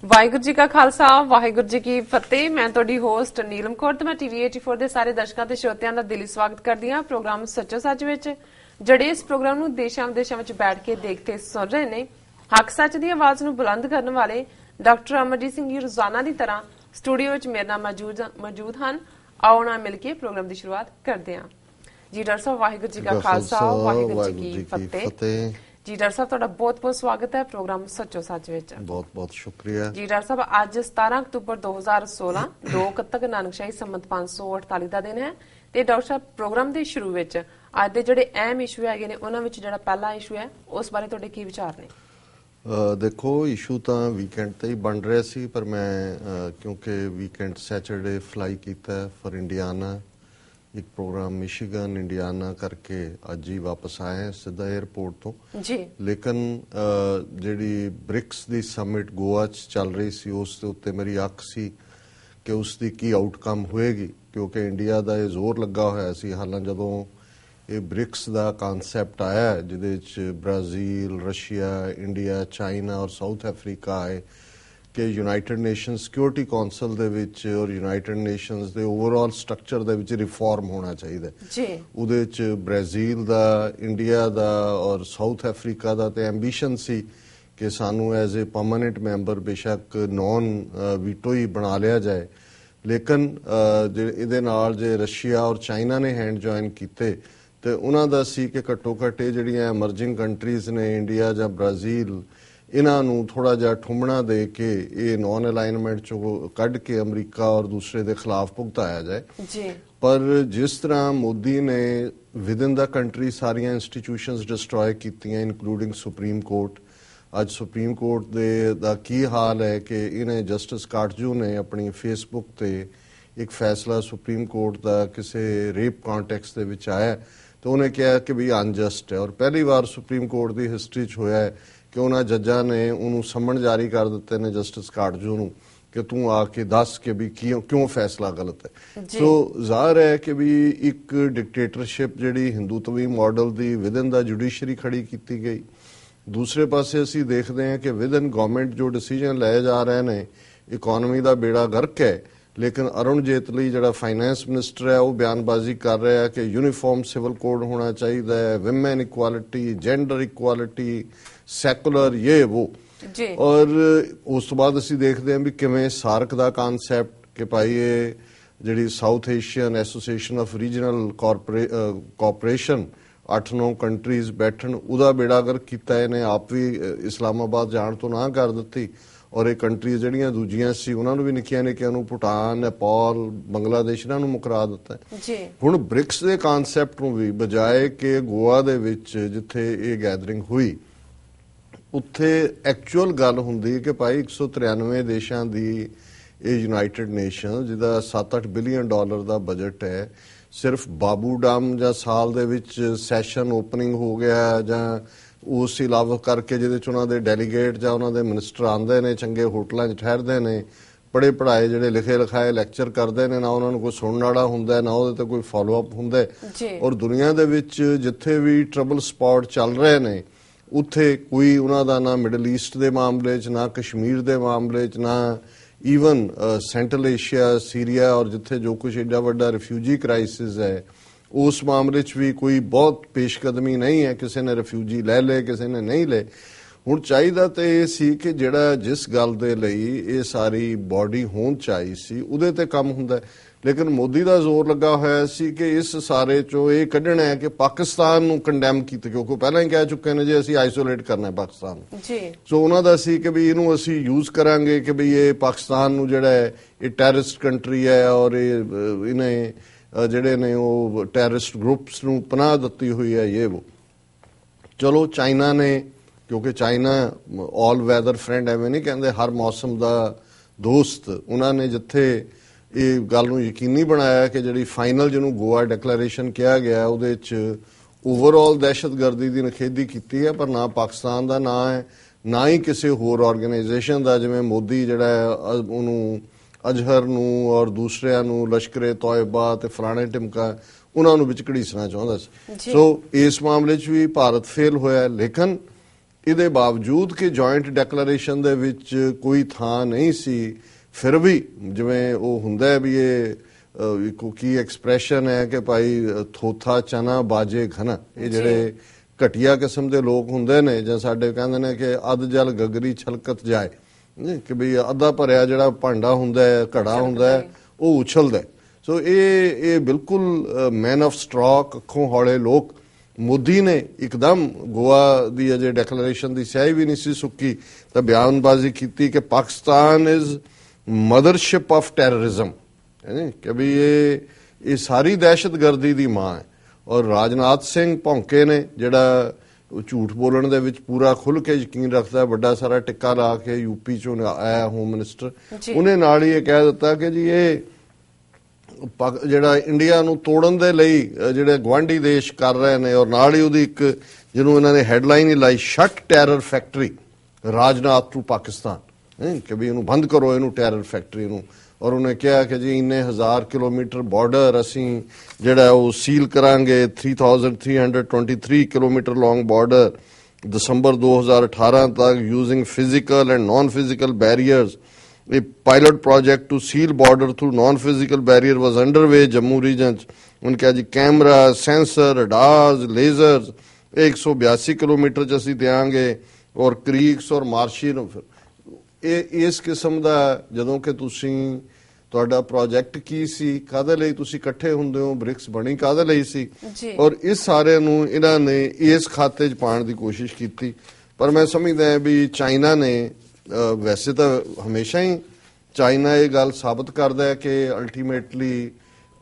ਵਾਹਿਗੁਰੂ ਜੀ ਕਾ ਖਾਲਸਾ ਵਾਹਿਗੁਰੂ ਜੀ ਕੀ ਫਤਿਹ। ਮੈਂ ਤੁਹਾਡੀ ਹੋਸਟ ਨੀਲਮ ਕੌਰ ਤੇ ਮੈਂ ਟੀਵੀ 84 ਦੇ ਸਾਰੇ ਦਰਸ਼ਕਾਂ ਤੇ ਸਰੋਤਿਆਂ ਦਾ ਦਿਲੀ ਸਵਾਗਤ ਕਰਦੀ ਹਾਂ ਪ੍ਰੋਗਰਾਮ ਸੱਚੋ ਸੱਚ ਵਿੱਚ, ਜਿਹੜੇ ਇਸ ਪ੍ਰੋਗਰਾਮ ਨੂੰ ਦੇਸ਼ਾਂ ਵਿਦੇਸ਼ਾਂ ਵਿੱਚ ਬੈਠ ਕੇ ਦੇਖਦੇ ਸੁਣ ਰਹੇ ਨੇ। ਹੱਕ ਸੱਚ ਦੀ ਆਵਾਜ਼ ਨੂੰ ਬੁਲੰਦ ਕਰਨ ਵਾਲੇ ਡਾਕਟਰ ਅਮਰਜੀਤ ਸਿੰਘ ਜੀ ਰੋਜ਼ਾਨਾ ਦੀ ਤਰ੍ਹਾਂ ਸਟੂਡੀਓ ਵਿੱਚ ਮੇਰੇ ਨਾਲ ਮੌਜੂਦ ਹਨ। ਆਓ ਨਾਲ ਮਿਲ ਕੇ ਪ੍ਰੋਗਰਾਮ ਦੀ ਸ਼ੁਰੂਆਤ ਕਰਦੇ ਹਾਂ। ਜੀ ਡਾਕਟਰ ਸਾਹਿਬ, ਵਾਹਿਗੁਰੂ ਜੀ ਕਾ ਖਾਲਸਾ ਵਾਹਿਗੁਰੂ ਜੀ ਕੀ ਫਤਿਹ। ਜੀ ਡਾਕਟਰ ਸਾਹਿਬ, ਤੁਹਾਡਾ ਬਹੁਤ-ਬਹੁਤ ਸਵਾਗਤ ਹੈ ਪ੍ਰੋਗਰਾਮ ਸੱਚੋ ਸੱਚ ਵਿੱਚ। ਬਹੁਤ-ਬਹੁਤ ਸ਼ੁਕਰੀਆ ਜੀ ਡਾਕਟਰ ਸਾਹਿਬ। ਅੱਜ 17 ਅਕਤੂਬਰ 2016 2 ਕੱਤਕ ਨਾਨਕਸ਼ਾਹੀ ਸੰਮਤ 548 ਦਾ ਦਿਨ ਹੈ ਤੇ ਡਾਕਟਰ ਸਾਹਿਬ ਪ੍ਰੋਗਰਾਮ ਦੇ ਸ਼ੁਰੂ ਵਿੱਚ ਅੱਜ ਦੇ ਜਿਹੜੇ ਅਹਿਮ ਇਸ਼ੂ ਹੈਗੇ ਨੇ ਉਹਨਾਂ ਵਿੱਚ ਜਿਹੜਾ ਪਹਿਲਾ ਇਸ਼ੂ ਹੈ ਉਸ ਬਾਰੇ ਤੁਹਾਡੇ ਕੀ ਵਿਚਾਰ ਨੇ? ਦੇਖੋ, ਇਸ਼ੂ ਤਾਂ ਵੀਕਐਂਡ ਤੇ ਹੀ ਬਣ ਰਿਹਾ ਸੀ, ਪਰ ਮੈਂ ਕਿਉਂਕਿ ਵੀਕਐਂਡ ਸੈਟਰਡੇ ਫਲਾਈ ਕੀਤਾ ਫॉर ਇੰਡੀਆਨਾ, ਇੱਕ ਪ੍ਰੋਗਰਾਮ ਮਿਸ਼ੀਗਨ ਇੰਡੀਆਨਾ ਕਰਕੇ ਅੱਜ ਹੀ ਵਾਪਸ ਆਏ ਸਿੱਧਾ 에ਅਰਪੋਰਟ ਤੋਂ ਜੀ। ਲੇਕਿਨ ਜਿਹੜੀ ਬ੍ਰਿਕਸ ਦੀ ਸਮਿਟ ਗੋਆ 'ਚ ਚੱਲ ਰਹੀ ਸੀ ਉਸ ਦੇ ਉੱਤੇ ਮੇਰੀ ਅੱਖ ਸੀ ਕਿ ਉਸ ਦੀ ਕੀ ਆਊਟਕਮ ਹੋਏਗੀ, ਕਿਉਂਕਿ ਇੰਡੀਆ ਦਾ ਇਹ ਜ਼ੋਰ ਲੱਗਾ ਹੋਇਆ ਸੀ। ਹਾਲਾਂਕਿ ਜਦੋਂ ਇਹ ਬ੍ਰਿਕਸ ਦਾ ਕਨਸੈਪਟ ਆਇਆ ਜਿਹਦੇ 'ਚ ਬ੍ਰਾਜ਼ੀਲ, ਰਸ਼ੀਆ, ਇੰਡੀਆ, ਚਾਈਨਾ ਔਰ ਸਾਊਥ ਅਫਰੀਕਾ ਆਏ ਕਿ ਯੂਨਾਈਟਿਡ ਨੇਸ਼ਨ ਸਿਕਿਉਰਿਟੀ ਕੌਂਸਲ ਦੇ ਵਿੱਚ ਔਰ ਯੂਨਾਈਟਿਡ ਨੇਸ਼ਨਸ ਦੇ ਓਵਰਆਲ ਸਟਰਕਚਰ ਦੇ ਵਿੱਚ ਰਿਫਾਰਮ ਹੋਣਾ ਚਾਹੀਦਾ ਜੀ। ਉਹਦੇ 'ਚ ਬ੍ਰਾਜ਼ੀਲ ਦਾ, ਇੰਡੀਆ ਦਾ ਔਰ ਸਾਊਥ ਅਫਰੀਕਾ ਦਾ ਤੇ ਐਂਬੀਸ਼ਨ ਸੀ ਕਿ ਸਾਨੂੰ ਐਜ਼ ਏ ਪਰਮਾਨੈਂਟ ਮੈਂਬਰ ਬੇਸ਼ੱਕ ਨੌਨ ਵੀਟੋ ਹੀ ਬਣਾ ਲਿਆ ਜਾਏ। ਲੇਕਿਨ ਇਹਦੇ ਨਾਲ ਜੇ ਰਸ਼ੀਆ ਔਰ ਚਾਈਨਾ ਨੇ ਹੈਂਡ ਜੁਆਇਨ ਕੀਤੇ ਤੇ ਉਹਨਾਂ ਦਾ ਸੀ ਕਿ ਘੱਟੋ ਘੱਟ ਇਹ ਜਿਹੜੀਆਂ ਐਮਰਜਿੰਗ ਕੰਟਰੀਜ਼ ਨੇ ਇੰਡੀਆ ਜਾਂ ਬ੍ਰਾਜ਼ੀਲ, ਇਹਨਾਂ ਨੂੰ ਥੋੜਾ ਜਿਹਾ ਠੁੰਮਣਾ ਦੇ ਕੇ ਇਹ ਨੌਨ ਅਲਾਈਨਮੈਂਟ ਚੋਂ ਕੱਢ ਕੇ ਅਮਰੀਕਾ ਔਰ ਦੂਸਰੇ ਦੇ ਖਿਲਾਫ ਭੁਗਤਾਇਆ ਜਾਏ ਜੀ। ਪਰ ਜਿਸ ਤਰ੍ਹਾਂ ਮੋਦੀ ਨੇ ਵਿਦਿਨ ਦਾ ਕੰਟਰੀ ਸਾਰੀਆਂ ਇੰਸਟੀਟਿਊਸ਼ਨਸ ਡਿਸਟਰੋਏ ਕੀਤੀਆਂ ਇਨਕਲੂਡਿੰਗ ਸੁਪਰੀਮ ਕੋਰਟ, ਅੱਜ ਸੁਪਰੀਮ ਕੋਰਟ ਦਾ ਕੀ ਹਾਲ ਹੈ ਕਿ ਇਹਨੇ ਜਸਟਿਸ ਕਾਟਜੂ ਨੇ ਆਪਣੀ ਫੇਸਬੁੱਕ ਤੇ ਇੱਕ ਫੈਸਲਾ ਸੁਪਰੀਮ ਕੋਰਟ ਦਾ ਕਿਸੇ ਰੇਪ ਕੰਟੈਕਸਟ ਦੇ ਵਿੱਚ ਆਇਆ ਤੇ ਉਹਨੇ ਕਿਹਾ ਕਿ ਵੀ ਅਨਜਸਟ ਹੈ। ਔਰ ਪਹਿਲੀ ਵਾਰ ਸੁਪਰੀਮ ਕੋਰਟ ਦੀ ਹਿਸਟਰੀ 'ਚ ਹੋਇਆ ਹੈ ਕਿ ਉਹਨਾਂ ਜੱਜਾਂ ਨੇ ਉਹਨੂੰ ਸੰਮਨ ਜਾਰੀ ਕਰ ਦਿੱਤੇ ਨੇ ਜਸਟਿਸ ਕਾਟਜੂ ਨੂੰ ਕਿ ਤੂੰ ਆ ਕੇ ਦੱਸ ਕਿ ਵੀ ਕਿਉਂ ਫੈਸਲਾ ਗਲਤ ਹੈ। ਸੋ ਜ਼ਾਹਰ ਹੈ ਕਿ ਵੀ ਇੱਕ ਡਿਕਟੇਟਰਸ਼ਿਪ ਜਿਹੜੀ ਹਿੰਦੂਤਵੀ ਮਾਡਲ ਦੀ ਵਿਦਿਨ ਦਾ ਜੁਡੀਸ਼ਰੀ ਖੜੀ ਕੀਤੀ ਗਈ। ਦੂਸਰੇ ਪਾਸੇ ਅਸੀਂ ਦੇਖਦੇ ਹਾਂ ਕਿ ਵਿਦਿਨ ਗਵਰਨਮੈਂਟ ਜੋ ਡਿਸੀਜਨ ਲਏ ਜਾ ਰਹੇ ਨੇ, ਇਕਨੋਮੀ ਦਾ ਬੇੜਾ ਗਰਕ ਹੈ। ਲੇਕਿਨ ਅਰੁਣ ਜੇਤਲੀ ਜਿਹੜਾ ਫਾਈਨੈਂਸ ਮਿਨਿਸਟਰ ਹੈ ਉਹ ਬਿਆਨਬਾਜ਼ੀ ਕਰ ਰਿਹਾ ਹੈ ਕਿ ਯੂਨੀਫਾਰਮ ਸਿਵਲ ਕੋਡ ਹੋਣਾ ਚਾਹੀਦਾ ਹੈ, women equality, gender equality, secular ਇਹ ਉਹ। ਔਰ ਉਸ ਤੋਂ ਬਾਅਦ ਅਸੀਂ ਦੇਖਦੇ ਹਾਂ ਵੀ ਕਿਵੇਂ ਸਾਰਕ ਦਾ ਕਨਸੈਪਟ ਕਿ ਭਾਈ ਇਹ ਜਿਹੜੀ south Asian association of regional cooperation 8-9 countries ਬੈਠਣ, ਉਹਦਾ ਬੇੜਾ ਗਰਕ ਕੀਤਾ। ਇਹਨੇ ਆਪ ਵੀ ਇਸਲਾਮਾਬਾਦ ਜਾਣ ਤੋਂ ਨਾ ਕਰ ਦਿੱਤੀ ਔਰ ਇਹ ਕੰਟਰੀਜ਼ ਜਿਹੜੀਆਂ ਦੂਜੀਆਂ ਸੀ ਉਹਨਾਂ ਨੂੰ ਵੀ ਨਿੱਕੀਆਂ ਨੂੰ ਭੂਟਾਨ, ਨੇਪਾਲ, ਬੰਗਲਾਦੇਸ਼ ਇਹਨਾਂ ਨੂੰ ਮੁਕਰਾ ਦਿੱਤਾ ਜੀ। ਹੁਣ ਬ੍ਰਿਕਸ ਦੇ ਕਨਸੈਪਟ ਨੂੰ ਵੀ ਬਜਾਏ ਕਿ ਗੋਆ ਦੇ ਵਿੱਚ ਜਿੱਥੇ ਇਹ ਗੈਦਰਿੰਗ ਹੋਈ ਉੱਥੇ ਐਕਚੁਅਲ ਗੱਲ ਹੁੰਦੀ ਕਿ ਭਾਈ 193 ਦੇਸ਼ਾਂ ਦੀ ਇਹ ਯੂਨਾਈਟਿਡ ਨੇਸ਼ਨ ਜਿਹਦਾ 7-8 ਬਿਲੀਅਨ ਡਾਲਰ ਦਾ ਬਜਟ ਹੈ, ਸਿਰਫ ਬਾਬੂ ਡੈਮ ਜਾਂ ਸਾਲ ਦੇ ਵਿੱਚ ਸੈਸ਼ਨ ਓਪਨਿੰਗ ਹੋ ਗਿਆ ਜਾਂ ਉਸ ਇਲਾਵਾ ਕਰਕੇ ਜਿਹਦੇ 'ਚ ਉਹਨਾਂ ਦੇ ਡੈਲੀਗੇਟ ਜਾਂ ਉਹਨਾਂ ਦੇ ਮਿਨਿਸਟਰ ਆਉਂਦੇ ਨੇ, ਚੰਗੇ ਹੋਟਲਾਂ 'ਚ ਠਹਿਰਦੇ ਨੇ, ਪੜ੍ਹੇ ਪੜ੍ਹਾਏ ਜਿਹੜੇ ਲਿਖੇ ਲਿਖਾਏ ਲੈਕਚਰ ਕਰਦੇ ਨੇ, ਨਾ ਉਹਨਾਂ ਨੂੰ ਕੋਈ ਸੁਣਨ ਵਾਲਾ ਹੁੰਦਾ ਨਾ ਉਹਦੇ ਤੇ ਕੋਈ ਫਾਲੋ ਅਪ ਹੁੰਦਾ। ਔਰ ਦੁਨੀਆ ਦੇ ਵਿੱਚ ਜਿੱਥੇ ਵੀ ਟਰਬਲ ਸਪੌਟ ਚੱਲ ਰਹੇ ਨੇ ਉੱਥੇ ਕੋਈ ਉਹਨਾਂ ਦਾ ਨਾ ਮਿਡਲ ਈਸਟ ਦੇ ਮਾਮਲੇ 'ਚ, ਨਾ ਕਸ਼ਮੀਰ ਦੇ ਮਾਮਲੇ 'ਚ, ਨਾ ਈਵਨ ਸੈਂਟਰਲ ਏਸ਼ੀਆ, ਸੀਰੀਆ ਔਰ ਜਿੱਥੇ ਜੋ ਕੁਛ ਏਡਾ ਵੱਡਾ ਰਿਫਿਊਜੀ ਕ੍ਰਾਈਸਿਸ ਹੈ ਉਸ ਮਾਮਲੇ 'ਚ ਵੀ ਕੋਈ ਬਹੁਤ ਪੇਸ਼ਕਦਮੀ ਨਹੀਂ ਹੈ। ਕਿਸੇ ਨੇ ਰਿਫਿਊਜੀ ਲੈ ਲਏ, ਕਿਸੇ ਨੇ ਨਹੀਂ ਲਏ। ਹੁਣ ਚਾਹੀਦਾ ਤਾਂ ਇਹ ਸੀ ਕਿ ਜਿਹੜਾ ਜਿਸ ਗੱਲ ਦੇ ਲਈ ਇਹ ਸਾਰੀ ਬਾਡੀ ਹੋਂਦ ਚਾਹੀ ਸੀ ਉਹਦੇ ਤੇ ਕੰਮ ਹੁੰਦਾ, ਲੇਕਿਨ ਮੋਦੀ ਦਾ ਜ਼ੋਰ ਲੱਗਾ ਹੋਇਆ ਸੀ ਕਿ ਇਸ ਸਾਰੇ 'ਚੋਂ ਇਹ ਕੱਢਣਾ ਹੈ ਕਿ ਪਾਕਿਸਤਾਨ ਨੂੰ ਕੰਡੈਮ ਕੀਤਾ, ਕਿਉਂਕਿ ਪਹਿਲਾਂ ਹੀ ਕਹਿ ਚੁੱਕੇ ਨੇ ਜੇ ਅਸੀਂ ਆਈਸੋਲੇਟ ਕਰਨਾ ਪਾਕਿਸਤਾਨ ਜੀ। ਸੋ ਉਹਨਾਂ ਦਾ ਸੀ ਕਿ ਵੀ ਇਹਨੂੰ ਅਸੀਂ ਯੂਜ਼ ਕਰਾਂਗੇ ਕਿ ਵੀ ਇਹ ਪਾਕਿਸਤਾਨ ਨੂੰ ਜਿਹੜਾ ਹੈ ਇਹ ਟੈਰਰਿਸਟ ਕੰਟਰੀ ਹੈ ਔਰ ਇਹਨੇ ਜਿਹੜੇ ਨੇ ਉਹ ਟੈਰਰਿਸਟ ਗਰੁੱਪਸ ਨੂੰ ਪਨਾਹ ਦਿੱਤੀ ਹੋਈ ਹੈ ਇਹ ਉਹ। ਚਲੋ ਚਾਈਨਾ ਨੇ, ਕਿਉਂਕਿ ਚਾਈਨਾ ਆਲ ਵੈਦਰ ਫਰੈਂਡ ਐਵੇਂ ਨਹੀਂ ਕਹਿੰਦੇ, ਹਰ ਮੌਸਮ ਦਾ ਦੋਸਤ, ਉਹਨਾਂ ਨੇ ਜਿੱਥੇ ਇਹ ਗੱਲ ਨੂੰ ਯਕੀਨੀ ਬਣਾਇਆ ਕਿ ਜਿਹੜੀ ਫਾਈਨਲ ਜਿਹਨੂੰ ਗੋਆ ਡਿਕਲੇਰੇਸ਼ਨ ਕਿਹਾ ਗਿਆ ਉਹਦੇ 'ਚ ਓਵਰਆਲ ਦਹਿਸ਼ਤਗਰਦੀ ਦੀ ਨਿਖੇਧੀ ਕੀਤੀ ਹੈ, ਪਰ ਨਾ ਪਾਕਿਸਤਾਨ ਦਾ ਨਾਂ ਹੈ ਨਾ ਹੀ ਕਿਸੇ ਹੋਰ ਆਰਗੇਨਾਈਜੇਸ਼ਨ ਦਾ। ਜਿਵੇਂ ਮੋਦੀ ਜਿਹੜਾ ਉਹਨੂੰ ਅਜ਼ਹਰ ਨੂੰ ਔਰ ਦੂਸਰਿਆਂ ਨੂੰ ਲਸ਼ਕਰੇ ਤੋਇਬਾ ਤੇ ਫਲਾਣੇ ਟਿਮਕਾ ਉਹਨਾਂ ਨੂੰ ਵਿੱਚ ਘੜੀਸਣਾ ਚਾਹੁੰਦਾ ਸੀ। ਸੋ ਇਸ ਮਾਮਲੇ 'ਚ ਵੀ ਭਾਰਤ ਫੇਲ ਹੋਇਆ। ਲੇਕਿਨ ਇਹਦੇ ਬਾਵਜੂਦ ਕਿ ਜੁਆਇੰਟ ਡੈਕਲੇਰੇਸ਼ਨ ਦੇ ਵਿੱਚ ਕੋਈ ਥਾਂ ਨਹੀਂ ਸੀ, ਫਿਰ ਵੀ ਜਿਵੇਂ ਉਹ ਹੁੰਦਾ ਹੈ ਵੀ ਇਹ ਕੀ ਐਕਸਪ੍ਰੈਸ਼ਨ ਹੈ ਕਿ ਭਾਈ ਥੋਥਾ ਚਨਾ ਬਾਜੇ ਘਨਾ, ਇਹ ਜਿਹੜੇ ਘਟੀਆ ਕਿਸਮ ਦੇ ਲੋਕ ਹੁੰਦੇ ਨੇ, ਜਾਂ ਸਾਡੇ ਕਹਿੰਦੇ ਨੇ ਕਿ ਅੱਧ ਜਲ ਗਗਰੀ ਛਲਕਤ ਜਾਏ, ਕਿ ਵੀ ਅੱਧਾ ਭਰਿਆ ਜਿਹੜਾ ਭਾਂਡਾ ਹੁੰਦਾ ਹੈ, ਘੜਾ ਹੁੰਦਾ ਹੈ, ਉਹ ਉਛਲਦਾ। ਸੋ ਇਹ ਬਿਲਕੁਲ ਮੈਨ ਆਫ ਸਟ੍ਰੋਕ, ਅੱਖੋਂ ਹੌਲੇ ਲੋਕ। ਮੋਦੀ ਨੇ ਇੱਕਦਮ ਗੋਆ ਦੀ ਅਜੇ ਡੈਕਲੇਰੇਸ਼ਨ ਦੀ ਸਿਆਹੀ ਵੀ ਨਹੀਂ ਸੀ ਸੁੱਕੀ ਤਾਂ ਬਿਆਨਬਾਜ਼ੀ ਕੀਤੀ ਕਿ ਪਾਕਿਸਤਾਨ ਇਜ਼ ਮਦਰਸ਼ਿਪ ਆਫ ਟੈਰਰਿਜ਼ਮ, ਕਿ ਵੀ ਇਹ ਸਾਰੀ ਦਹਿਸ਼ਤਗਰਦੀ ਦੀ ਮਾਂ ਹੈ। ਔਰ ਰਾਜਨਾਥ ਸਿੰਘ ਭੌਂਕੇ ਨੇ, ਜਿਹੜਾ ਝੂਠ ਬੋਲਣ ਦੇ ਵਿੱਚ ਪੂਰਾ ਖੁੱਲ੍ਹ ਕੇ ਯਕੀਨ ਰੱਖਦਾ, ਵੱਡਾ ਸਾਰਾ ਟਿੱਕਾ ਲਾ ਕੇ ਯੂਪੀ ਚੋਂ ਆਇਆ ਹੋਮ ਮਿਨਿਸਟਰ, ਉਹਨੇ ਨਾਲ ਹੀ ਇਹ ਕਹਿ ਦਿੱਤਾ ਕਿ ਜੀ ਇਹ ਜਿਹੜਾ ਇੰਡੀਆ ਨੂੰ ਤੋੜਨ ਦੇ ਲਈ ਜਿਹੜੇ ਗੁਆਂਢੀ ਦੇਸ਼ ਕਰ ਰਹੇ ਨੇ, ਔਰ ਨਾਲ ਹੀ ਉਹਦੀ ਇੱਕ ਜਿਹਨੂੰ ਇਹਨਾਂ ਨੇ ਹੈਡਲਾਈਨ ਹੀ ਲਾਈ, shut terror factory Rajnath to Pakistan, ਕਿ ਵੀ ਇਹਨੂੰ ਬੰਦ ਕਰੋ, ਇਹਨੂੰ ਟੈਰਰ ਫੈਕਟਰੀ ਨੂੰ। ਔਰ ਉਹਨੇ ਕਿਹਾ ਕਿ ਜੀ ਇੰਨੇ 1000 ਕਿਲੋਮੀਟਰ ਬਾਰਡਰ ਅਸੀਂ ਜਿਹੜਾ ਉਹ ਸੀਲ ਕਰਾਂਗੇ, 3323 ਕਿਲੋਮੀਟਰ ਲੌਂਗ ਬਾਰਡਰ ਦਸੰਬਰ 2018 ਤੱਕ, using physical and naan physical barriers. A pilot project to seal border through non-physical barrier was underway Jammu region। उन्होंने कहा जी camera, sensor, radars, lasers 182 kilometre च ਅਸੀਂ ਦਿਆਂਗੇ, ਔਰ ਕ੍ਰੀਕਸ ਔਰ ਮਾਰਸ਼ੀ ਨੂੰ ਫਿਰ ਇਸ ਕਿਸਮ ਦਾ ਜਦੋਂ ਕਿ ਤੁਸੀਂ ਤੁਹਾਡਾ ਪ੍ਰੋਜੈਕਟ ਕੀ ਸੀ, ਕਾਹਦੇ ਲਈ ਤੁਸੀਂ ਇਕੱਠੇ ਹੁੰਦੇ ਹੋ, ਬ੍ਰਿਕਸ ਬਣੀ ਕਾਹਦੇ ਲਈ ਸੀ, ਔਰ ਇਸ ਸਾਰੇ ਨੂੰ ਇਹਨਾਂ ਨੇ ਇਸ ਖਾਤੇ 'ਚ ਪਾਉਣ ਦੀ ਕੋਸ਼ਿਸ਼ ਕੀਤੀ। ਪਰ ਮੈਂ ਸਮਝਦਾ ਹਾਂ ਵੀ ਚਾਈਨਾ ਨੇ ਵੈਸੇ ਤਾਂ ਹਮੇਸ਼ਾ ਹੀ ਚਾਈਨਾ ਇਹ ਗੱਲ ਸਾਬਤ ਕਰਦਾ ਹੈ ਕਿ ਅਲਟੀਮੇਟਲੀ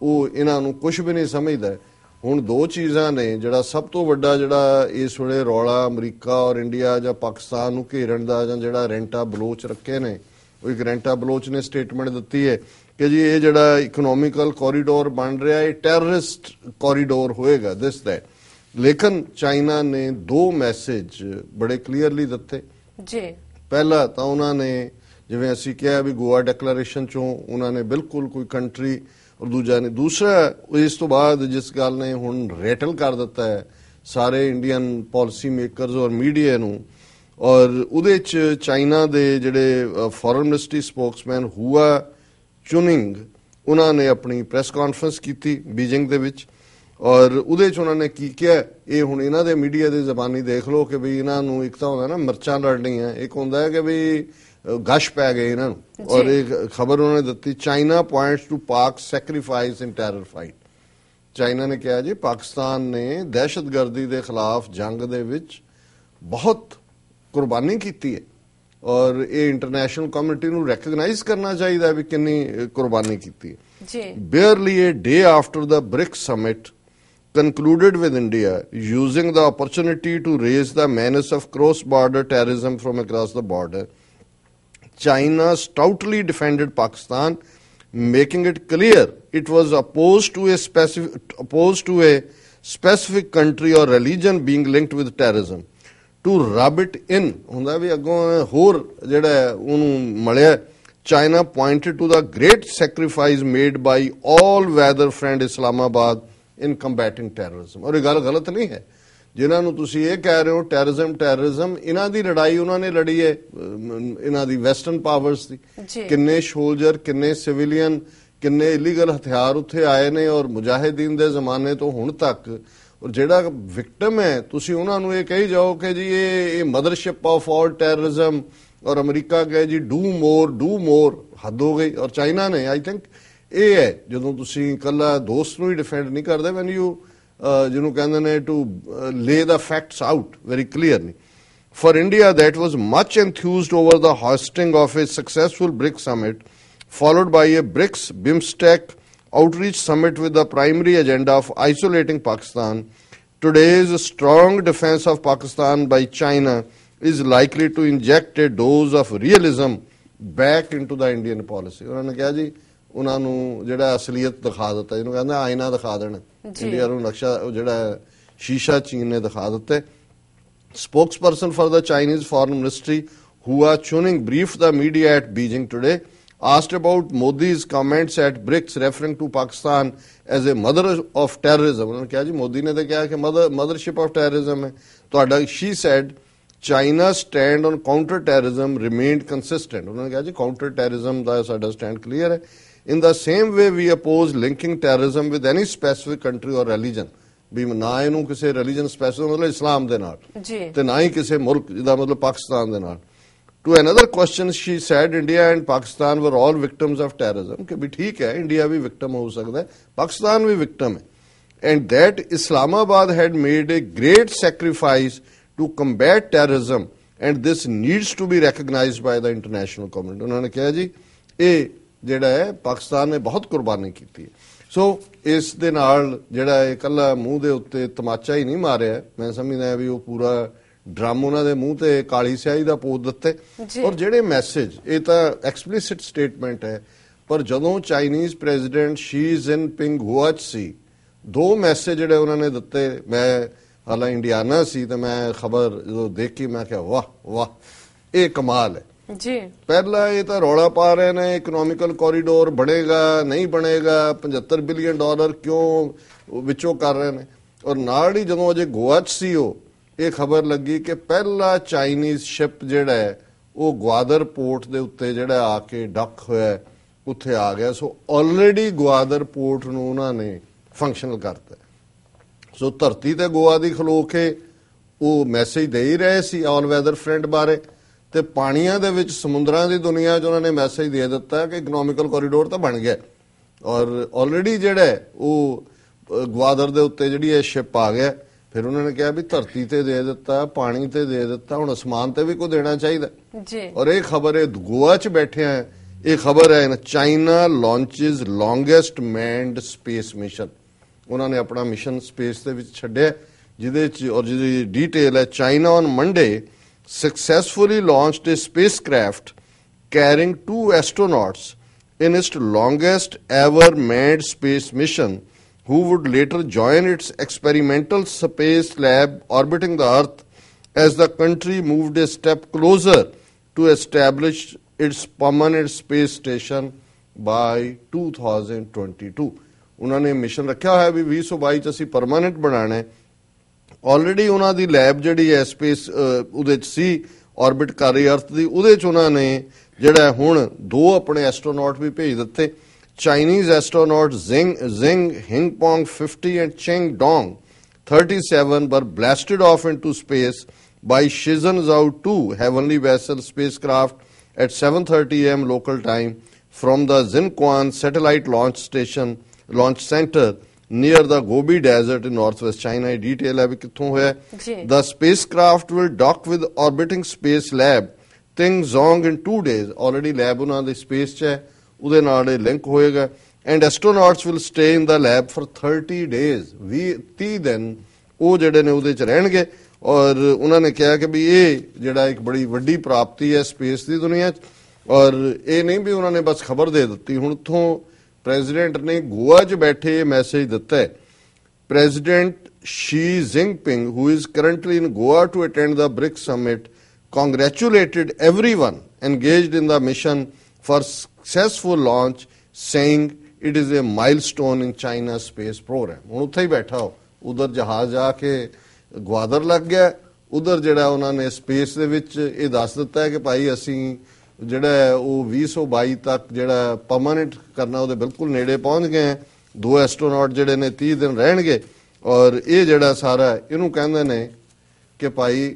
ਉਹ ਇਹਨਾਂ ਨੂੰ ਕੁਝ ਵੀ ਨਹੀਂ ਸਮਝਦਾ। ਹੁਣ ਦੋ ਚੀਜ਼ਾਂ ਨੇ, ਜਿਹੜਾ ਸਭ ਤੋਂ ਵੱਡਾ ਜਿਹੜਾ ਇਸ ਵੇਲੇ ਰੌਲਾ ਅਮਰੀਕਾ ਔਰ ਇੰਡੀਆ ਜਾਂ ਪਾਕਿਸਤਾਨ ਨੂੰ ਘੇਰਨ ਦਾ, ਜਾਂ ਜਿਹੜਾ ਰੈਂਟਾ ਬਲੋਚ ਰੱਖੇ ਨੇ, ਉਹ ਇੱਕ ਰੈਂਟਾ ਬਲੋਚ ਨੇ ਸਟੇਟਮੈਂਟ ਦਿੱਤੀ ਹੈ ਕਿ ਜੀ ਇਹ ਜਿਹੜਾ ਇਕਨੋਮਿਕਲ ਕੋਰੀਡੋਰ ਬਣ ਰਿਹਾ ਇਹ ਟੈਰਰਿਸਟ ਕੋਰੀਡੋਰ ਹੋਏਗਾ, ਦਿਸ ਦੈਟ। ਲੇਕਿਨ ਚਾਈਨਾ ਨੇ ਦੋ ਮੈਸੇਜ ਬੜੇ ਕਲੀਅਰਲੀ ਦਿੱਤੇ ਜੀ। ਪਹਿਲਾ ਤਾਂ ਉਹਨਾਂ ਨੇ ਜਿਵੇਂ ਅਸੀਂ ਕਿਹਾ ਵੀ ਗੋਆ ਡੈਕਲੇਰੇਸ਼ਨ ਚੋਂ ਉਹਨਾਂ ਨੇ ਬਿਲਕੁਲ ਕੋਈ ਕੰਟਰੀ, ਔਰ ਦੂਸਰਾ ਇਸ ਤੋਂ ਬਾਅਦ ਜਿਸ ਗੱਲ ਨੇ ਹੁਣ ਰੈਟਲ ਕਰ ਦਿੱਤਾ ਹੈ ਸਾਰੇ ਇੰਡੀਅਨ ਪਾਲਿਸੀ ਮੇਕਰਸ ਔਰ ਮੀਡੀਆ ਨੂੰ, ਔਰ ਉਹਦੇ 'ਚ ਚਾਈਨਾ ਦੇ ਜਿਹੜੇ ਫੋਰਨ ਮਿਨਿਸਟਰੀ ਸਪੋਕਸਮੈਨ ਹੁਆ ਚੁਨਿੰਗ, ਉਹਨਾਂ ਨੇ ਆਪਣੀ ਪ੍ਰੈਸ ਕਾਨਫਰੰਸ ਕੀਤੀ ਬੀਜਿੰਗ ਦੇ ਵਿੱਚ, ਔਰ ਉਹਦੇ 'ਚ ਉਹਨਾਂ ਨੇ ਕੀ ਕਿਹਾ ਇਹ ਹੁਣ ਇਹਨਾਂ ਦੇ ਮੀਡੀਆ ਦੀ ਜ਼ਬਾਨੀ ਦੇਖ ਲਓ ਕਿ ਵੀ ਇਹਨਾਂ ਨੂੰ ਇੱਕ ਤਾਂ ਹੁੰਦਾ ਨਾ ਮਿਰਚਾਂ ਲੜਨੀਆਂ, ਇੱਕ ਹੁੰਦਾ ਹੈ ਕਿ ਵੀ ਗਸ਼ ਪੈ ਗਏ ਇਹਨਾਂ ਨੂੰ। ਔਰ ਇੱਕ ਖਬਰ ਉਹਨਾਂ ਨੇ ਦਿੱਤੀ, ਚਾਈਨਾ ਪੁਆਇੰਟਸ ਟੂ ਪਾਕ ਸੈਕਰੀਫਾਈਸ ਇਨ ਟੈਰਰ ਫਾਈਟ। ਚਾਈਨਾ ਨੇ ਕਿਹਾ ਜੀ ਪਾਕਿਸਤਾਨ ਨੇ ਦਹਿਸ਼ਤਗਰਦੀ ਦੇ ਖਿਲਾਫ ਜੰਗ ਦੇ ਵਿੱਚ ਬਹੁਤ ਕੁਰਬਾਨੀ ਕੀਤੀ ਹੈ, ਔਰ ਇਹ ਇੰਟਰਨੈਸ਼ਨਲ ਕਮਿਊਨਿਟੀ ਨੂੰ ਰੈਕਗਨਾਈਜ਼ ਕਰਨਾ ਚਾਹੀਦਾ ਵੀ ਕਿੰਨੀ ਕੁਰਬਾਨੀ ਕੀਤੀ ਹੈ ਜੀ। Barely a day after the BRICS summit concluded with India using the opportunity to raise the menace of cross-border terrorism from across the border, China stoutly defended Pakistan, making it clear it was opposed to a specific country or religion being linked with terrorism. To rub it in, ਹੁੰਦਾ ਵੀ ਅੱਗੋਂ ਹੋਰ ਜਿਹੜਾ ਉਹਨੂੰ ਮਲਿਆ, China pointed to the great sacrifice made by all weather friend Islamabad in combating terrorism। ਔਰ ਇਹ ਗੱਲ ਗਲਤ ਨਹੀਂ ਹੈ, ਜਿਨ੍ਹਾਂ ਨੂੰ ਤੁਸੀਂ ਇਹ ਕਹਿ ਰਹੇ ਹੋ ਟੈਰਰਿਜ਼ਮ, ਇਹਨਾਂ ਦੀ ਲੜਾਈ ਉਹਨਾਂ ਨੇ ਲੜੀ ਹੈ, ਇਹਨਾਂ ਦੀ ਵੈਸਟਰਨ ਪਾਵਰਸ ਦੀ। ਕਿੰਨੇ ਸੋਲਜਰ, ਕਿੰਨੇ ਸਿਵਿਲੀਅਨ, ਕਿੰਨੇ ਇਲੀਗਲ ਹਥਿਆਰ ਉੱਥੇ ਆਏ ਨੇ, ਔਰ ਮੁਜਾਹਿਦੀਨ ਦੇ ਜ਼ਮਾਨੇ ਤੋਂ ਹੁਣ ਤੱਕ। ਔਰ ਜਿਹੜਾ ਵਿਕਟਮ ਹੈ ਤੁਸੀਂ ਉਹਨਾਂ ਨੂੰ ਇਹ ਕਹੀ ਜਾਓ ਕਿ ਜੀ ਇਹ ਮਦਰਸ਼ਿਪ ਆਫ ਆਲ ਟੈਰਰਿਜ਼ਮ, ਔਰ ਅਮਰੀਕਾ ਕਹੇ ਜੀ ਡੂ ਮੋਰ, ਹੱਦ ਹੋ ਗਈ। ਔਰ ਚਾਈਨਾ ਨੇ ਆਈ ਥਿੰਕ ਇਹ ਹੈ ਜਦੋਂ ਤੁਸੀਂ ਇਕੱਲਾ ਦੋਸਤ ਨੂੰ ਹੀ ਡਿਫੈਂਡ ਨਹੀਂ ਕਰਦੇ, ਵੈਨ ਯੂ ਜਿਹਨੂੰ ਕਹਿੰਦੇ ਨੇ to lay the facts out very clearly. For India that was much enthused over the hosting of a successful BRICS summit followed by a BRICS BIMSTEC outreach summit with the primary agenda of isolating Pakistan. Today's strong defense of Pakistan by China is likely to inject a dose of realism back into the Indian policy। ਉਹਨਾਂ ਨੇ ਕਿਹਾ ਜੀ ਉਹਨਾਂ ਨੂੰ ਜਿਹੜਾ ਅਸਲੀਅਤ ਦਿਖਾ ਦਿੱਤਾ, ਜਿਹਨੂੰ ਕਹਿੰਦੇ ਆਇਨਾ ਦਿਖਾ ਦੇਣਾ, ਇੰਡੀਆ ਨੂੰ ਨਕਸ਼ਾ ਜਿਹੜਾ ਸ਼ੀਸ਼ਾ ਚੀਨ ਨੇ ਦਿਖਾ ਦਿੱਤਾ। Spokesperson for the Chinese Foreign Ministry Hua Chuning briefed the media at Beijing today, asked about Modi's comments at BRICS referring to Pakistan as a mother of terrorism। ਉਹਨਾਂ ਨੇ ਕਿਹਾ ਜੀ ਮੋਦੀ ਨੇ ਤਾਂ ਕਿਹਾ ਕਿ mothership of terrorism ਹੈ ਤੁਹਾਡਾ। She said China stand on counter terrorism remained consistent. ਉਹਨਾਂ ਨੇ ਕਿਹਾ ਜੀ ਕਾਊਂਟਰ ਟੈਰਰਿਜ਼ਮ ਦਾ ਸਾਡਾ ਸਟੈਂਡ ਕਲੀਅਰ ਹੈ। In the same way we oppose linking terrorism with any specific country or religion, ਵੀ ਨਾ ਇਹਨੂੰ ਕਿਸੇ ਰਿਲੀਜਨ ਸਪੈਸੀਫਿਕ ਮਤਲਬ ਇਸਲਾਮ ਦੇ ਨਾਲ ਤੇ ਨਾ ਹੀ ਕਿਸੇ ਮੁਲਕ ਜਿਹਦਾ ਮਤਲਬ ਪਾਕਿਸਤਾਨ ਦੇ ਨਾਲ। To another question, she said India and Pakistan were all victims of terrorism. कि भी ठीक है, इंडिया भी victim हो सकता है, पाकिस्तान भी victim है, and that Islamabad had made a great sacrifice to combat terrorism, and this needs to be recognized by the international community. उन्होंने कहा जी ये ਜਿਹੜਾ ਹੈ ਪਾਕਿਸਤਾਨ ਨੇ ਬਹੁਤ ਕੁਰਬਾਨੀ ਕੀਤੀ ਹੈ। ਸੋ ਇਸ ਦੇ ਨਾਲ ਜਿਹੜਾ ਇਕੱਲਾ ਮੂੰਹ ਦੇ ਉੱਤੇ ਤਮਾਚਾ ਹੀ ਨਹੀਂ ਮਾਰਿਆ, ਮੈਂ ਸਮਝਦਾ ਵੀ ਉਹ ਪੂਰਾ ਡਰਮ ਉਹਨਾਂ ਦੇ ਮੂੰਹ ਤੇ ਕਾਲੀ ਸਿਆਹੀ ਦਾ ਪੋਤ ਦਿੱਤੇ। ਔਰ ਜਿਹੜੇ ਮੈਸੇਜ, ਇਹ ਤਾਂ ਐਕਸਪਲਿਸਿਟ ਸਟੇਟਮੈਂਟ ਹੈ, ਪਰ ਜਦੋਂ Chinese president Xi Jinping Goa 'ਚ ਸੀ, ਦੋ ਮੈਸੇਜ ਜਿਹੜੇ ਉਹਨਾਂ ਨੇ ਦਿੱਤੇ, ਮੈਂ ਹਾਲਾਂ ਇੰਡੀਆਨਾ ਸੀ ਤੇ ਮੈਂ ਖਬਰ ਜਦੋਂ ਦੇਖੀ ਮੈਂ ਕਿਹਾ ਵਾਹ ਵਾਹ ਇਹ ਕਮਾਲ ਹੈ ਜੀ। ਪਹਿਲਾ ਇਹ ਤਾਂ ਰੌਲਾ ਪਾ ਰਹੇ ਨੇ ਇਕਨੋਮਿਕਲ ਕੋਰੀਡੋਰ ਬਣੇਗਾ ਨਹੀਂ ਬਣੇਗਾ, $75 ਬਿਲੀਅਨ ਕਿਉਂ ਵਿੱਚੋਂ ਕਰ ਰਹੇ ਨੇ। ਔਰ ਨਾਲ ਹੀ ਜਦੋਂ ਅਜੇ ਗੋਆ 'ਚ ਸੀ ਉਹ ਇਹ ਖਬਰ ਲੱਗੀ ਕਿ ਪਹਿਲਾ ਚਾਈਨੀਜ਼ ਸ਼ਿਪ ਜਿਹੜਾ ਹੈ ਉਹ ਗਵਾਦਰ ਪੋਰਟ ਦੇ ਉੱਤੇ ਜਿਹੜਾ ਆ ਕੇ ਡੱਕ ਹੋਇਆ ਉੱਥੇ ਆ ਗਿਆ। ਸੋ ਆਲਰੇਡੀ ਗਵਾਦਰ ਪੋਰਟ ਨੂੰ ਉਹਨਾਂ ਨੇ ਫੰਕਸ਼ਨਲ ਕਰਤਾ। ਸੋ ਧਰਤੀ ਤੇ ਗੋਆ ਦੀ ਖਲੋ ਕੇ ਉਹ ਮੈਸੇਜ ਦੇ ਹੀ ਰਹੇ ਸੀ ਆਲ ਵੈਦਰ ਫਰੰਟ ਬਾਰੇ, ਤੇ ਪਾਣੀਆਂ ਦੇ ਵਿੱਚ ਸਮੁੰਦਰਾਂ ਦੀ ਦੁਨੀਆ 'ਚ ਉਹਨਾਂ ਨੇ ਮੈਸੇਜ ਦੇ ਦਿੱਤਾ ਕਿ ਇਕਨੋਮਿਕਲ ਕੋਰੀਡੋਰ ਤਾਂ ਬਣ ਗਿਆ। ਔਰ ਆਲਰੇਡੀ ਜਿਹੜਾ ਉਹ ਗਵਾਦਰ ਦੇ ਉੱਤੇ ਜਿਹੜੀ ਇਹ ਸ਼ਿਪ ਆ ਗਿਆ। ਫਿਰ ਉਹਨਾਂ ਨੇ ਕਿਹਾ ਵੀ ਧਰਤੀ ਤੇ ਦੇ ਦਿੱਤਾ, ਪਾਣੀ ਤੇ ਦੇ ਦਿੱਤਾ, ਹੁਣ ਅਸਮਾਨ ਤੇ ਵੀ ਕੋਈ ਦੇਣਾ ਚਾਹੀਦਾ ਜੀ। ਔਰ ਇਹ ਖਬਰ ਇਹ ਗੋਆ 'ਚ ਬੈਠੇ ਆ, ਇਹ ਖਬਰ ਹੈ ਚਾਈਨਾ ਲਾਂਚਸ ਲੌਂਗੈਸਟ ਮੈਨਡ ਸਪੇਸ ਮਿਸ਼ਨ। ਉਹਨਾਂ ਨੇ ਆਪਣਾ ਮਿਸ਼ਨ ਸਪੇਸ ਦੇ ਵਿੱਚ ਛੱਡਿਆ, ਜਿਹਦੇ 'ਚ ਔਰ ਜਿਹਦੀ ਡੀਟੇਲ ਹੈ China on Monday successfully launched a spacecraft carrying 2 astronauts in its longest ever manned space mission, who would later join its experimental space lab orbiting the Earth as the country moved a step closer to establish its permanent space station by 2022. उन्होंने mission रखा है भी 2022 च असीं permanent बनाना है। Already ਉਹਨਾਂ ਦੀ lab ਜਿਹੜੀ ਹੈ ਸਪੇਸ ਉਹਦੇ 'ਚ ਸੀ, ਆਰਬਿਟ ਕਰ ਰਹੀ ਅਰਥ ਦੀ, ਉਹਦੇ 'ਚ ਉਹਨਾਂ ਨੇ ਜਿਹੜਾ ਹੁਣ 2 ਆਪਣੇ ਐਸਟਰੋਨੌਟ ਵੀ ਭੇਜ ਦਿੱਤੇ। Chinese astronaut Jing Haipeng 50 and Chen Dong 37 were blasted off into space by Shenzhen Zhao 2 heavenly vessel spacecraft at 7:30 a.m. local time from the Xinquan Satellite Launch Center near the Gobi Desert in northwest China. Detail है भी कित्थों होया। The spacecraft will dock with orbiting space lab Tingzhong in 2 days. Already lab उन्हां दे space च है, उदे नाल link होएगा, and astronauts will stay in the lab for 30 days. 30 दिन ਉਹ ਜਿਹੜੇ ਨੇ ਉਹਦੇ ਚ ਰਹਿਣਗੇ। ਔਰ ਉਹਨਾਂ ਨੇ ਕਿਹਾ ਕਿ ਵੀ ਇਹ ਜਿਹੜਾ ਇੱਕ ਬੜੀ ਵੱਡੀ ਪ੍ਰਾਪਤੀ ਹੈ ਸਪੇਸ ਦੀ ਦੁਨੀਆ 'ਚ। ਔਰ ਇਹ ਨਹੀਂ ਵੀ ਉਹਨਾਂ ਨੇ ਬਸ ਖਬਰ ਦੇ ਦਿੱਤੀ, ਹੁਣ ਉੱਥੋਂ ਪ੍ਰੈਜ਼ੀਡੈਂਟ ਨੇ ਗੋਆ 'ਚ ਬੈਠੇ ਇਹ ਮੈਸੇਜ ਦਿੱਤਾ ਹੈ। President Xi Jinping who is currently in Goa to attend the BRICS summit congratulated everyone engaged in the mission for successful launch, saying it is a milestone in China's space program. ਹੁਣ ਉੱਥੇ ਹੀ ਬੈਠਾ ਹੋ, ਉਧਰ ਜਹਾਜ਼ ਆ ਕੇ ਗਵਾਦਰ ਲੱਗ ਗਿਆ, ਉਧਰ ਜਿਹੜਾ ਉਹਨਾਂ ਨੇ ਸਪੇਸ ਦੇ ਵਿੱਚ ਇਹ ਦੱਸ ਦਿੱਤਾ ਹੈ ਕਿ ਭਾਈ ਅਸੀਂ ਜਿਹੜਾ ਉਹ 2022 ਤੱਕ ਜਿਹੜਾ ਪਰਮਾਨੈਂਟ ਕਰਨਾ ਉਹਦੇ ਬਿਲਕੁਲ ਨੇੜੇ ਪਹੁੰਚ ਗਏ ਹੈ। 2 ਐਸਟਰੋਨੌਟ ਜਿਹੜੇ ਨੇ 30 ਦਿਨ ਰਹਿਣਗੇ। ਔਰ ਇਹ ਜਿਹੜਾ ਸਾਰਾ ਇਹਨੂੰ ਕਹਿੰਦੇ ਨੇ ਕਿ ਭਾਈ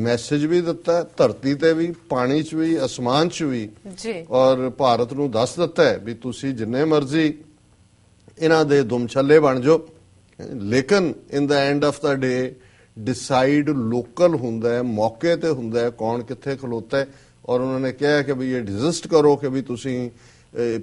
ਮੈਸੇਜ ਵੀ ਦਿੱਤਾ ਧਰਤੀ ਤੇ ਵੀ, ਪਾਣੀ 'ਚ ਵੀ, ਅਸਮਾਨ 'ਚ ਵੀ ਜੀ। ਔਰ ਭਾਰਤ ਨੂੰ ਦੱਸ ਦਿੱਤਾ ਹੈ ਵੀ ਤੁਸੀਂ ਜਿੰਨੇ ਮਰਜ਼ੀ ਇਹਨਾਂ ਦੇ ਦੁਮਛੱਲੇ ਬਣ ਜਾਓ, ਲੇਕਿਨ in the end of the day decide local ਹੁੰਦਾ ਹੈ, ਮੌਕੇ ਤੇ ਹੁੰਦਾ ਹੈ ਕੌਣ ਕਿੱਥੇ ਖਲੋਤਾ ਹੈ। ਔਰ ਉਹਨਾਂ ਨੇ ਕਿਹਾ ਕਿ ਵੀ ਇਹ ਰਜਿਸਟ ਕਰੋ ਕਿ ਵੀ ਤੁਸੀਂ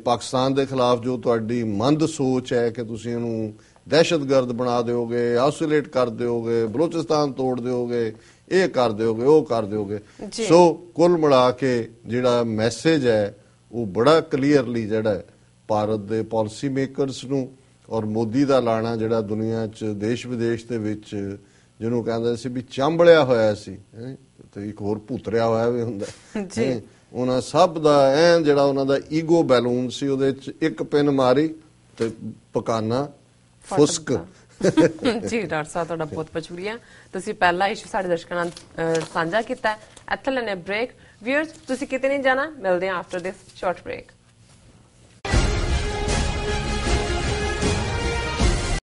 ਪਾਕਿਸਤਾਨ ਦੇ ਖਿਲਾਫ ਜੋ ਤੁਹਾਡੀ ਮੰਦ ਸੋਚ ਹੈ ਕਿ ਤੁਸੀਂ ਇਹਨੂੰ ਦਹਿਸ਼ਤਗਰਦ ਬਣਾ ਦਿਓਗੇ, ਆਈਸੋਲੇਟ ਕਰ ਦਿਓਗੇ, ਬਲੋਚਿਸਤਾਨ ਤੋੜ ਦਿਓਗੇ, ਇਹ ਕਰ ਦਿਓਗੇ, ਉਹ ਕਰ ਦਿਓਗੇ। ਸੋ ਕੁੱਲ ਮਿਲਾ ਕੇ ਜਿਹੜਾ ਮੈਸੇਜ ਹੈ ਉਹ ਬੜਾ ਕਲੀਅਰਲੀ ਜਿਹੜਾ ਭਾਰਤ ਦੇ ਪਾਲਿਸੀ ਮੇਕਰਸ ਨੂੰ ਔਰ ਮੋਦੀ ਦਾ ਲਾਣਾ ਜਿਹੜਾ ਦੁਨੀਆ 'ਚ ਦੇਸ਼ ਵਿਦੇਸ਼ ਦੇ ਵਿੱਚ ਜਿਹਨੂੰ ਕਹਿੰਦੇ ਸੀ ਵੀ ਚਾਂਬਲਿਆ ਹੋਇਆ ਸੀ ਤੇ ਇੱਕ ਹੋਰ ਭੁੱਤਰਿਆ ਹੋਇਆ ਵੀ ਹੁੰਦਾ, ਉਹਨਾਂ ਸਭ ਦਾ ਐਨ ਜਿਹੜਾ ਉਹਨਾਂ ਦਾ ਈਗੋ ਬੈਲੂਨ ਸੀ ਉਹਦੇ 'ਚ ਇੱਕ ਪਿੰਨ ਮਾਰੀ ਤੇ ਪਕਾਨਾ ਫੁਸਕ ਜੀ ਡਾਕਟਰ ਸਾਹਿਬ ਤੁਹਾਡਾ ਬਹੁਤ ਬਹੁਤ ਸ਼ੁਕਰੀਆ ਤੁਸੀਂ ਪਹਿਲਾ ਇਸ਼ੂ ਸਾਡੇ ਦਰਸ਼ਕਾਂ ਨਾਲ ਸਾਂਝਾ ਕੀਤਾ। ਇੱਥੇ ਲੈਣੇ ਬ੍ਰੇਕ। ਵੀਅਰਸ ਤੁਸੀਂ ਕਿਤੇ ਨਹੀਂ ਜਾਣਾ, ਮਿਲਦੇ ਹਾਂ ਆਫਟਰ ਦਿਸ ਸ਼ਾਰਟ ਬ੍ਰੇਕ।